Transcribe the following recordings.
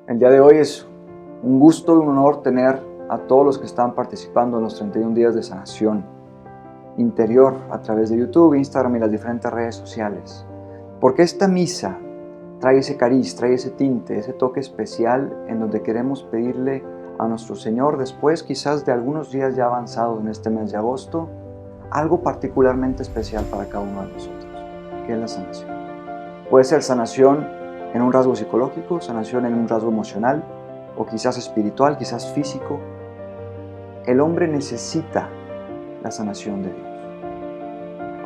El día de hoy es un gusto y un honor tener a todos los que están participando en los 31 días de sanación interior a través de YouTube, Instagram y las diferentes redes sociales. Porque esta misa trae ese cariz, trae ese tinte, ese toque especial en donde queremos pedirle a nuestro Señor, después quizás de algunos días ya avanzados en este mes de agosto, algo particularmente especial para cada uno de nosotros, que es la sanación. Puede ser sanación en un rasgo psicológico, sanación en un rasgo emocional, o quizás espiritual, quizás físico. El hombre necesita la sanación de Dios.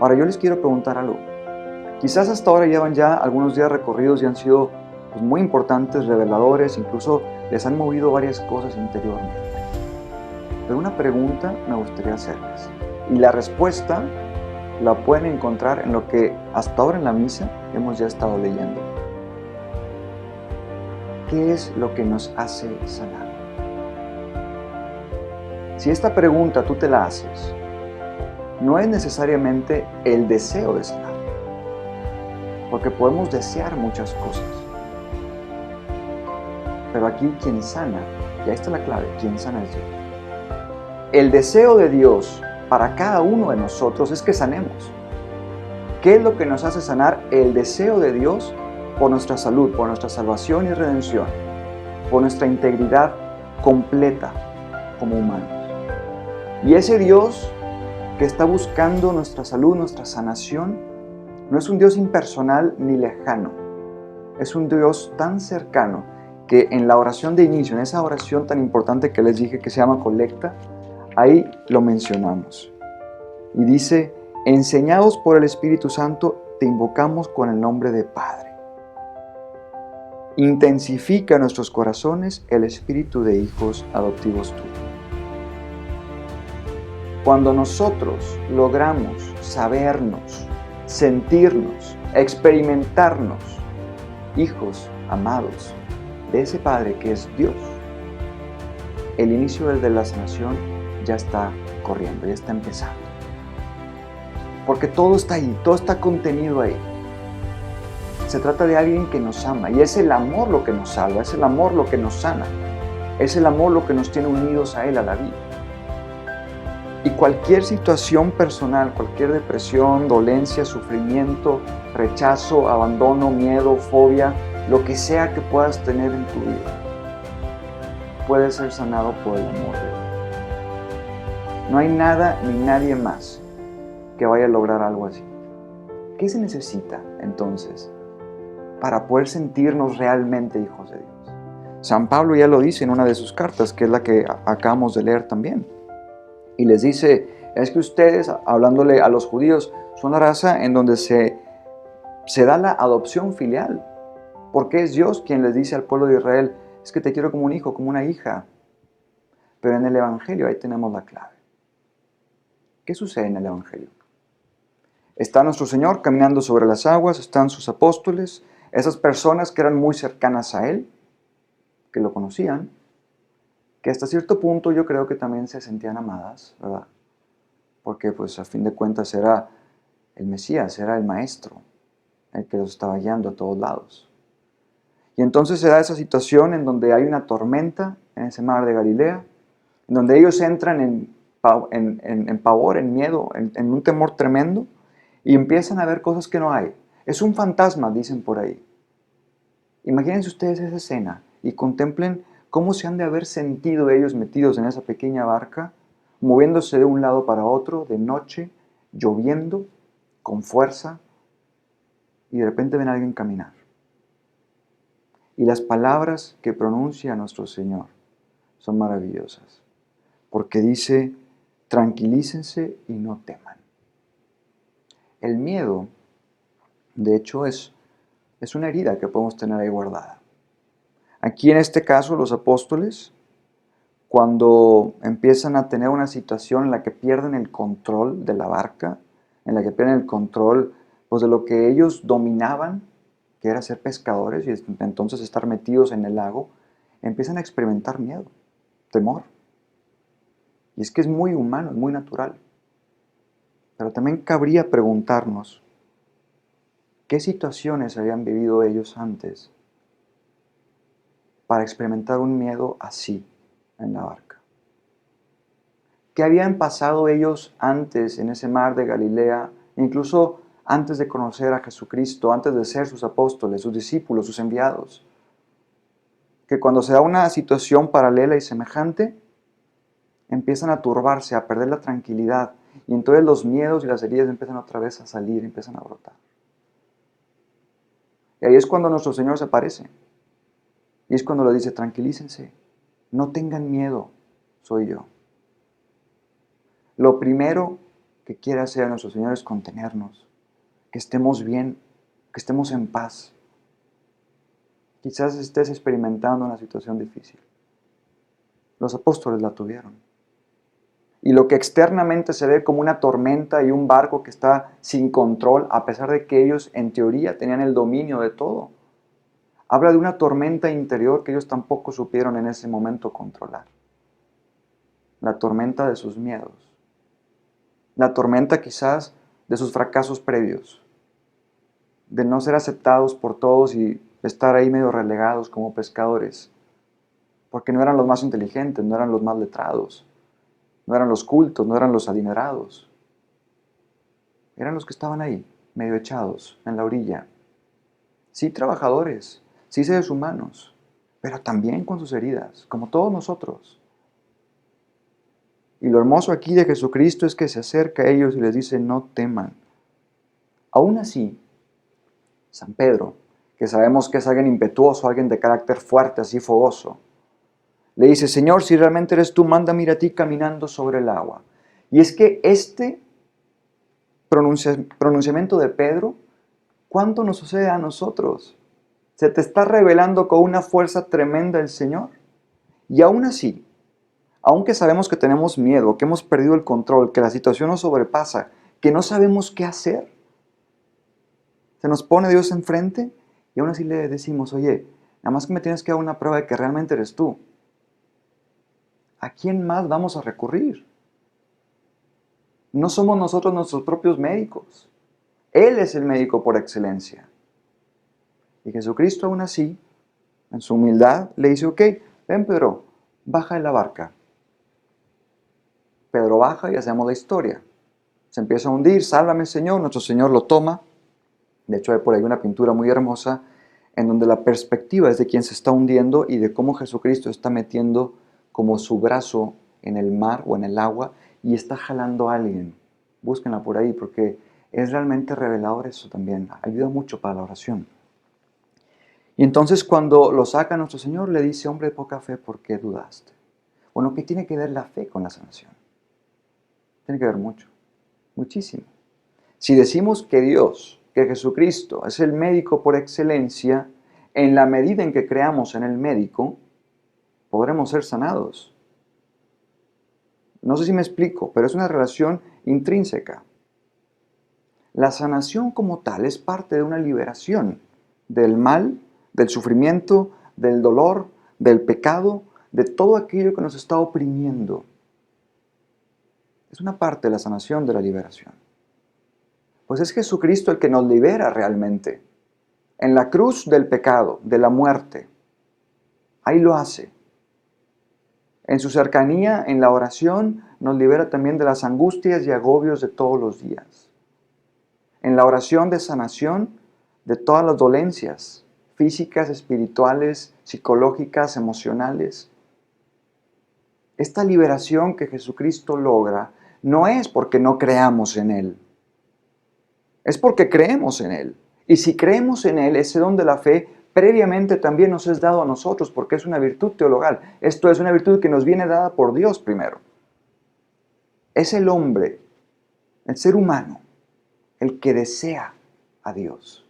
Ahora yo les quiero preguntar algo. Quizás hasta ahora llevan ya algunos días recorridos y han sido muy importantes, reveladores, incluso les han movido varias cosas interiormente. Pero una pregunta me gustaría hacerles, y la respuesta la pueden encontrar en lo que hasta ahora en la misa hemos ya estado leyendo. ¿Qué es lo que nos hace sanar? Si esta pregunta tú te la haces, no es necesariamente el deseo de sanar, porque podemos desear muchas cosas. Pero aquí quien sana, y ahí está la clave, quien sana es Dios. El deseo de Dios para cada uno de nosotros es que sanemos. ¿Qué es lo que nos hace sanar? El deseo de Dios por nuestra salud, por nuestra salvación y redención, por nuestra integridad completa como humanos. Y ese Dios que está buscando nuestra salud, nuestra sanación, no es un Dios impersonal ni lejano. Es un Dios tan cercano que en la oración de inicio, en esa oración tan importante que les dije que se llama colecta, ahí lo mencionamos. Y dice, enseñados por el Espíritu Santo, te invocamos con el nombre de Padre. Intensifica en nuestros corazones el espíritu de hijos adoptivos tuyos. Cuando nosotros logramos sabernos, sentirnos, experimentarnos, hijos amados de ese Padre que es Dios, el inicio de la sanación ya está corriendo, ya está empezando. Porque todo está ahí, todo está contenido ahí. Se trata de alguien que nos ama y es el amor lo que nos salva, es el amor lo que nos sana, es el amor lo que nos tiene unidos a Él, a la vida. Y cualquier situación personal, cualquier depresión, dolencia, sufrimiento, rechazo, abandono, miedo, fobia, lo que sea que puedas tener en tu vida, puede ser sanado por el amor de Dios. No hay nada ni nadie más que vaya a lograr algo así. ¿Qué se necesita entonces para poder sentirnos realmente hijos de Dios? San Pablo ya lo dice en una de sus cartas, que es la que acabamos de leer también. Y les dice, es que ustedes, hablándole a los judíos, son la raza en donde se da la adopción filial. Porque es Dios quien les dice al pueblo de Israel, es que te quiero como un hijo, como una hija. Pero en el Evangelio ahí tenemos la clave. ¿Qué sucede en el Evangelio? Está nuestro Señor caminando sobre las aguas, están sus apóstoles, esas personas que eran muy cercanas a Él, que lo conocían, que hasta cierto punto yo creo que también se sentían amadas, ¿verdad? Porque pues a fin de cuentas era el Mesías, era el Maestro, el que los estaba guiando a todos lados. Y entonces se da esa situación en donde hay una tormenta en ese mar de Galilea, en donde ellos entran en pavor, en miedo, en un temor tremendo, y empiezan a ver cosas que no hay. Es un fantasma, dicen por ahí. Imagínense ustedes esa escena y contemplen cómo se han de haber sentido ellos metidos en esa pequeña barca, moviéndose de un lado para otro, de noche, lloviendo, con fuerza, y de repente ven a alguien caminar. Y las palabras que pronuncia nuestro Señor son maravillosas, porque dice, tranquilícense y no teman. El miedo, de hecho, es una herida que podemos tener ahí guardada. Aquí en este caso los apóstoles, cuando empiezan a tener una situación en la que pierden el control de la barca, en la que pierden el control pues, de lo que ellos dominaban, que era ser pescadores y entonces estar metidos en el lago, empiezan a experimentar miedo, temor. Y es que es muy humano, es muy natural. Pero también cabría preguntarnos, ¿qué situaciones habían vivido ellos antes para experimentar un miedo así en la barca? ¿Qué habían pasado ellos antes en ese mar de Galilea, incluso antes de conocer a Jesucristo, antes de ser sus apóstoles, sus discípulos, sus enviados? Que cuando se da una situación paralela y semejante, empiezan a turbarse, a perder la tranquilidad, y entonces los miedos y las heridas empiezan otra vez a salir, empiezan a brotar. Y ahí es cuando nuestro Señor se aparece. Y es cuando le dice, tranquilícense, no tengan miedo, soy yo. Lo primero que quiere hacer nuestro Señor es contenernos, que estemos bien, que estemos en paz. Quizás estés experimentando una situación difícil. Los apóstoles la tuvieron. Y lo que externamente se ve como una tormenta y un barco que está sin control, a pesar de que ellos en teoría tenían el dominio de todo, habla de una tormenta interior que ellos tampoco supieron en ese momento controlar. La tormenta de sus miedos. La tormenta quizás de sus fracasos previos. De no ser aceptados por todos y estar ahí medio relegados como pescadores. Porque no eran los más inteligentes, no eran los más letrados. No eran los cultos, no eran los adinerados. Eran los que estaban ahí, medio echados, en la orilla. Sí trabajadores, sí seres humanos, pero también con sus heridas, como todos nosotros. Y lo hermoso aquí de Jesucristo es que se acerca a ellos y les dice, no teman. Aún así, San Pedro, que sabemos que es alguien impetuoso, alguien de carácter fuerte, así fogoso, le dice, Señor, si realmente eres tú, mándame ir a ti caminando sobre el agua. Y es que este pronunciamiento de Pedro, ¿cuánto nos sucede a nosotros? Se te está revelando con una fuerza tremenda el Señor. Y aún así, aunque sabemos que tenemos miedo, que hemos perdido el control, que la situación nos sobrepasa, que no sabemos qué hacer, se nos pone Dios enfrente y aún así le decimos, oye, nada más que me tienes que dar una prueba de que realmente eres tú. ¿A quién más vamos a recurrir? No somos nosotros nuestros propios médicos. Él es el médico por excelencia. Y Jesucristo aún así, en su humildad, le dice, ok, ven Pedro, baja de la barca. Pedro baja y hacemos la historia. Se empieza a hundir, sálvame Señor, nuestro Señor lo toma. De hecho hay por ahí una pintura muy hermosa en donde la perspectiva es de quien se está hundiendo y de cómo Jesucristo está metiendo como su brazo en el mar o en el agua y está jalando a alguien. Búsquenla por ahí porque es realmente revelador eso también. Ayuda mucho para la oración. Y entonces cuando lo saca nuestro Señor le dice, hombre de poca fe, ¿por qué dudaste? Bueno, ¿qué tiene que ver la fe con la sanación? Tiene que ver mucho, muchísimo. Si decimos que Dios, que Jesucristo es el médico por excelencia, en la medida en que creamos en el médico, podremos ser sanados. No sé si me explico, pero es una relación intrínseca. La sanación como tal es parte de una liberación del mal, del sufrimiento, del dolor, del pecado, de todo aquello que nos está oprimiendo. Es una parte de la sanación, de la liberación. Pues es Jesucristo el que nos libera realmente. En la cruz del pecado, de la muerte. Ahí lo hace. En su cercanía, en la oración, nos libera también de las angustias y agobios de todos los días. En la oración de sanación, de todas las dolencias físicas, espirituales, psicológicas, emocionales. Esta liberación que Jesucristo logra no es porque no creamos en Él. Es porque creemos en Él. Y si creemos en Él, ese don de la fe previamente también nos es dado a nosotros porque es una virtud teologal. Esto es una virtud que nos viene dada por Dios primero. Es el hombre, el ser humano, el que desea a Dios.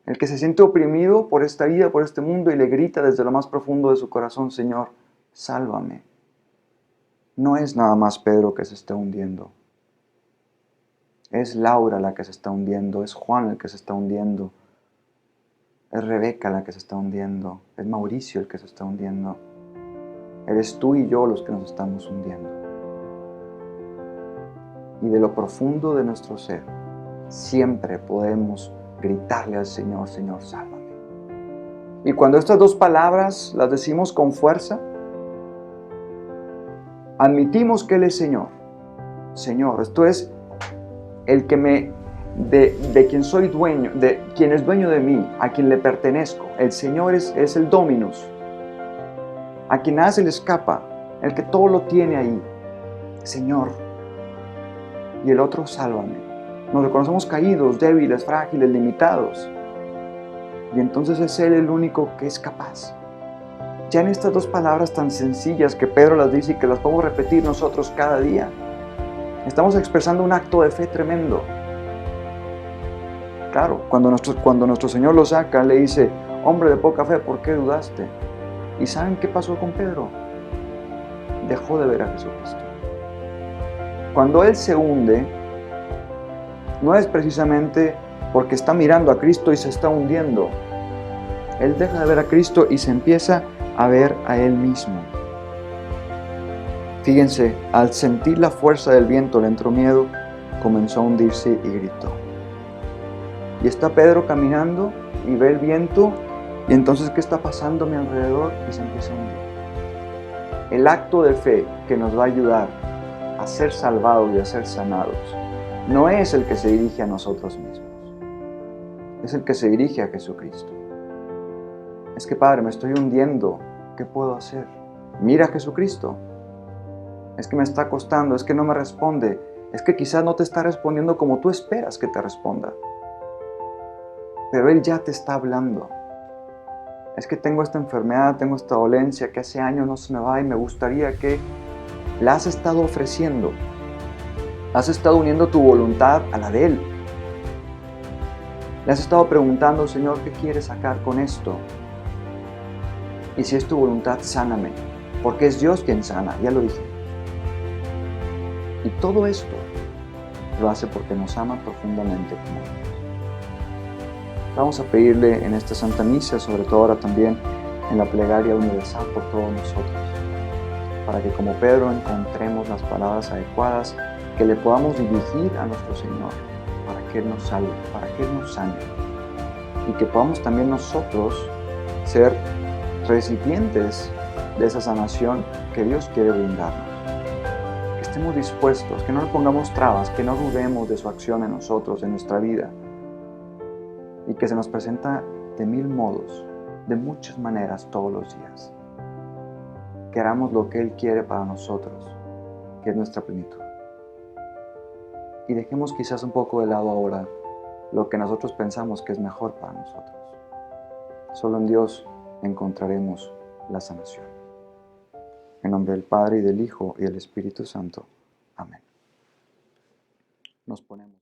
El que se siente oprimido por esta vida, por este mundo y le grita desde lo más profundo de su corazón, Señor, sálvame. No es nada más Pedro que se está hundiendo. Es Laura la que se está hundiendo, es Juan el que se está hundiendo, es Rebeca la que se está hundiendo, es Mauricio el que se está hundiendo. Eres tú y yo los que nos estamos hundiendo. Y de lo profundo de nuestro ser, siempre podemos gritarle al Señor, Señor, sálvame. Y cuando estas dos palabras las decimos con fuerza, admitimos que Él es Señor. Señor, esto es el que de quien soy dueño, de quien es dueño de mí, a quien le pertenezco. El Señor es el Dominus, a quien nada se le escapa, el que todo lo tiene ahí. Señor. Y el otro, sálvame. Nos reconocemos caídos, débiles, frágiles, limitados. Y entonces es Él el único que es capaz. Ya en estas dos palabras tan sencillas que Pedro las dice y que las podemos repetir nosotros cada día, estamos expresando un acto de fe tremendo. Claro, cuando nuestro Señor lo saca, le dice, hombre de poca fe, ¿por qué dudaste? ¿Y saben qué pasó con Pedro? Dejó de ver a Jesucristo. Cuando Él se hunde, no es precisamente porque está mirando a Cristo y se está hundiendo. Él deja de ver a Cristo y se empieza a ver a Él mismo. Fíjense, al sentir la fuerza del viento le entró miedo, comenzó a hundirse y gritó. Y está Pedro caminando y ve el viento y entonces ¿qué está pasando a mi alrededor? Y se empieza a hundir. El acto de fe que nos va a ayudar a ser salvados y a ser sanados no es el que se dirige a nosotros mismos, es el que se dirige a Jesucristo. Es que Padre, me estoy hundiendo, ¿qué puedo hacer? Mira a Jesucristo. Es que me está costando, es que no me responde, es que quizás no te está respondiendo como tú esperas que te responda. Pero Él ya te está hablando. Es que tengo esta enfermedad, tengo esta dolencia que hace años no se me va y me gustaría que la has estado ofreciendo. Has estado uniendo tu voluntad a la de Él. Le has estado preguntando, Señor, ¿qué quieres sacar con esto? Y si es tu voluntad, sáname, porque es Dios quien sana, ya lo dije. Y todo esto lo hace porque nos ama profundamente como Dios. Vamos a pedirle en esta Santa Misa, sobre todo ahora también en la plegaria universal por todos nosotros, para que como Pedro encontremos las palabras adecuadas que le podamos dirigir a nuestro Señor, para que Él nos salve, para que Él nos sane, y que podamos también nosotros ser recipientes de esa sanación que Dios quiere brindarnos. Que estemos dispuestos, que no le pongamos trabas, que no dudemos de su acción en nosotros, en nuestra vida, y que se nos presenta de mil modos, de muchas maneras todos los días. Que hagamos lo que Él quiere para nosotros, que es nuestra plenitud. Y dejemos quizás un poco de lado ahora lo que nosotros pensamos que es mejor para nosotros. Solo en Dios encontraremos la sanación. En nombre del Padre, y del Hijo, y del Espíritu Santo. Amén. Nos ponemos.